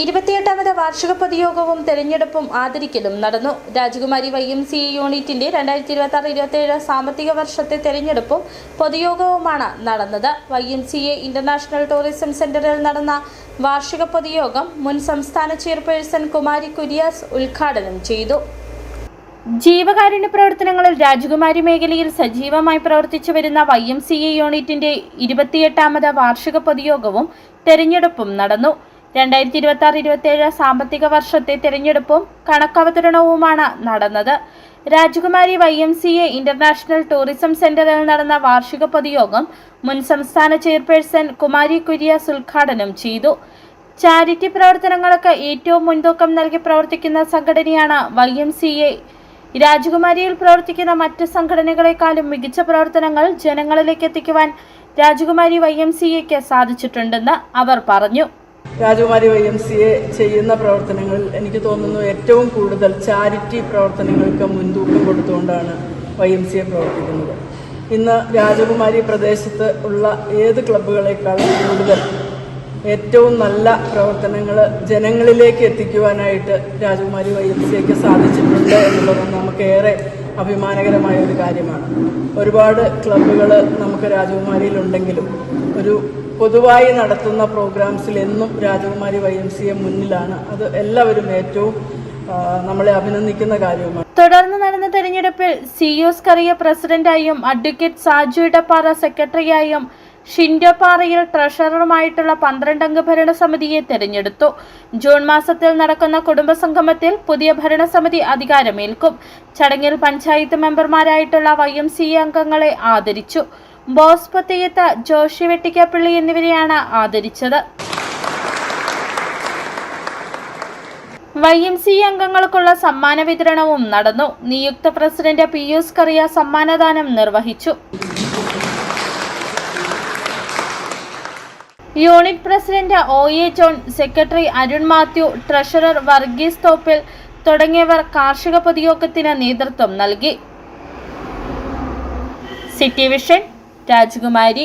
28ാമത് വാർഷിക പൊതുയോഗവും തെരഞ്ഞെടുപ്പും ആദരിക്കലും നടന്നു. രാജകുമാരി YMCA യൂണിറ്റിന്റെ 2026-27 സാമ്പത്തിക വർഷത്തെ തെരഞ്ഞെടുപ്പും പൊതുയോഗവുമാണ് നടന്നത്. YMCA ഇന്റർനാഷണൽ ടൂറിസം സെന്ററിൽ നടന്ന വാർഷിക പൊതുയോഗം മുൻ സംസ്ഥാന ചെയർപേഴ്സൺ കുമാരി കുര്യാസ് ഉദ്ഘാടനം ചെയ്തു. ജീവകാരുണ്യ പ്രവർത്തനങ്ങളിൽ രാജകുമാരി മേഖലയിൽ സജീവമായി പ്രവർത്തിച്ചു വരുന്ന YMCA യൂണിറ്റിന്റെ 28ാമത് വാർഷിക പൊതുയോഗവും തെരഞ്ഞെടുപ്പും നടന്നു. 2026-27 സാമ്പത്തിക വർഷത്തെ തെരഞ്ഞെടുപ്പും കണക്കവതരണവുമാണ് നടന്നത്. രാജകുമാരി YMCA ഇന്റർനാഷണൽ ടൂറിസം സെന്ററിൽ നടന്ന വാർഷിക പൊതുയോഗം മുൻ സംസ്ഥാന ചെയർപേഴ്സൺ കുമാരി കുര്യാസ് ഉദ്ഘാടനം ചെയ്തു. ചാരിറ്റി പ്രവർത്തനങ്ങൾക്ക് ഏറ്റവും മുൻതൂക്കം നൽകി പ്രവർത്തിക്കുന്ന സംഘടനയാണ് YMCA. രാജകുമാരിയിൽ പ്രവർത്തിക്കുന്ന മറ്റ് സംഘടനകളെക്കാളും മികച്ച പ്രവർത്തനങ്ങൾ ജനങ്ങളിലേക്ക് എത്തിക്കുവാൻ രാജകുമാരി YMCAക്ക് സാധിച്ചിട്ടുണ്ടെന്ന് അവർ പറഞ്ഞു. രാജകുമാരി YMCA ചെയ്യുന്ന പ്രവർത്തനങ്ങളിൽ എനിക്ക് തോന്നുന്നു ഏറ്റവും കൂടുതൽ ചാരിറ്റി പ്രവർത്തനങ്ങൾക്ക് മുൻതൂക്കം കൊടുത്തുകൊണ്ടാണ് YMCA പ്രവർത്തിക്കുന്നത്. ഇന്ന് രാജകുമാരി പ്രദേശത്ത് ഉള്ള ഏത് ക്ലബ്ബുകളെക്കാളും കൂടുതൽ ഏറ്റവും നല്ല പ്രവർത്തനങ്ങൾ ജനങ്ങളിലേക്ക് എത്തിക്കുവാനായിട്ട് രാജകുമാരി YMCAക്ക് സാധിച്ചിട്ടുണ്ട് എന്നുള്ളത് നമുക്കേറെ അഭിമാനകരമായ ഒരു കാര്യമാണ്. ഒരുപാട് ക്ലബ്ബുകൾ നമുക്ക് രാജകുമാരിയിലുണ്ടെങ്കിലും ഒരു പൊതുവായി നടത്തുന്ന പ്രോഗ്രാംസിൽ എന്നും രാജകുമാരി YMCA മുന്നിലാണ്. അത് എല്ലാവരും ഏറ്റവും നമ്മളെ അഭിനന്ദിക്കുന്ന കാര്യവുമാണ്. തുടർന്ന് നടന്ന തെരഞ്ഞെടുപ്പിൽ സിയോസ്കറിയ പ്രസിഡന്റായും അഡ്വക്കേറ്റ് സാജു ഇടപ്പാറ സെക്രട്ടറിയായും ഷിൻഡോ പാറയിൽ ട്രഷററുമായിട്ടുള്ള 12 അംഗ ഭരണസമിതിയെ തെരഞ്ഞെടുത്തു. ജൂൺ മാസത്തിൽ നടക്കുന്ന കുടുംബസംഗമത്തിൽ പുതിയ ഭരണസമിതി അധികാരമേൽക്കും. ചടങ്ങിൽ പഞ്ചായത്ത് മെമ്പർമാരായിട്ടുള്ള YMCA അംഗങ്ങളെ ആദരിച്ചു. ബോസ് പൊത്തയ്യത്ത്, ജോഷി വെട്ടിക്കപ്പള്ളി എന്നിവരെയാണ് ആദരിച്ചത്. YMCA അംഗങ്ങൾക്കുള്ള സമ്മാന വിതരണവും നടന്നു. നിയുക്ത പ്രസിഡന്റ് പിയൂസ് കറിയ സമ്മാനദാനം നിർവഹിച്ചു. Unit president OA John, secretary Arun Mathew, treasurer Varghese Thoppil തുടങ്ങിയവർ കാർഷിക പൊതുയോഗത്തിന് നേതൃത്വം നൽകി. സിറ്റി വിഷൻ, രാജകുമാരി.